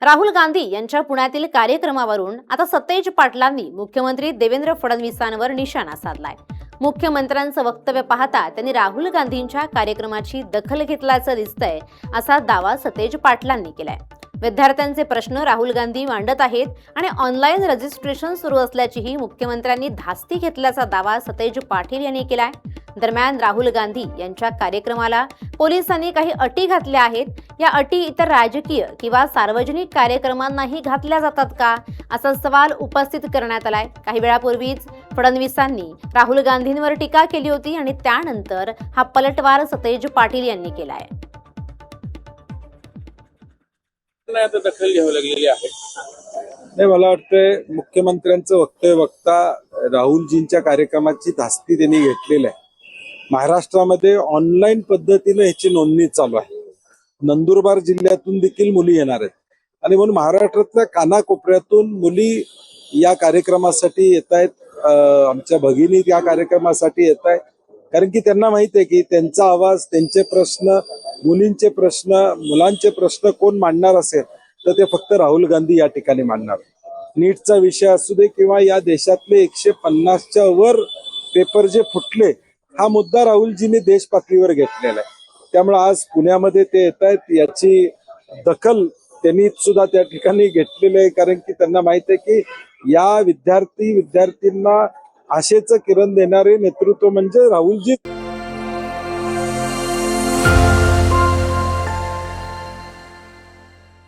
राहुल गांधी यांच्या पुण्यातील कार्यक्रमावरून आता सतेज पाटलांनी मुख्यमंत्री देवेंद्र फडणवीसांवर निशाणा साधलाय। मुख्यमंत्र्यांचं वक्तव्य पाहता त्यांनी राहुल गांधींच्या कार्यक्रमाची दखल घेतल्याचं दिसतंय, असा दावा सतेज पाटलांनी केलाय। विद्यार्थ्यांचे प्रश्न राहुल गांधी मांडत आहेत आणि ऑनलाईन रजिस्ट्रेशन सुरू असल्याचीही मुख्यमंत्र्यांनी धास्ती घेतल्याचा दावा सतेज पाटील यांनी केलाय। दरम्यान राहुल गांधी यांच्या कार्यक्रमाला पोलिसांनी काही अटी घातल्या आहेत। या अटी इतर राजकीय किंवा सार्वजनिक कार्यक्रमांनाही घातल्या जातात का, असा सवाल उपस्थित करण्यात आलाय। काही वेळापूर्वीच फडणवीसांनी राहुल गांधींवर टीका केली होती आणि त्यानंतर हा पलटवार सतेज पाटील यांनी केलाय। आता दखल घ्यावी लागलेली आहे। नाही, मला वाटतंय मुख्यमंत्र्यांचं वक्तव्य बघता राहुलजींच्या कार्यक्रमाची धास्ती त्यांनी घेतलेली आहे। महाराष्ट्रामध्ये ऑनलाईन पद्धतीने ह्याची नोंदणी चालू आहे। नंदुरबार जिल्ह्यातून देखील मुली येणार आहेत आणि म्हणून महाराष्ट्रातल्या कानाकोपऱ्यातून मुली या कार्यक्रमासाठी येत आहेत। आमच्या भगिनी या कार्यक्रमासाठी येत आहेत, कारण की त्यांना माहित आहे की त्यांचा आवाज, त्यांचे प्रश्न, मुलींचे प्रश्न, मुलांचे प्रश्न कोण मांडणार असेल तर ते फक्त राहुल गांधी या ठिकाणी मांडणार। नीटचा विषय असू दे किंवा या देशातले 150च्या वर पेपर जे फुटले, हा मुद्दा राहुलजींनी देश पातळीवर घेतलेला आहे। त्यामुळे आज पुण्यामध्ये ते येत आहेत, याची दखल त्यांनी सुद्धा त्या ठिकाणी घेतलेली आहे, कारण की त्यांना माहित आहे की या विद्यार्थ्यांना आशेचं किरण देणारे नेतृत्व म्हणजे राहुलजी।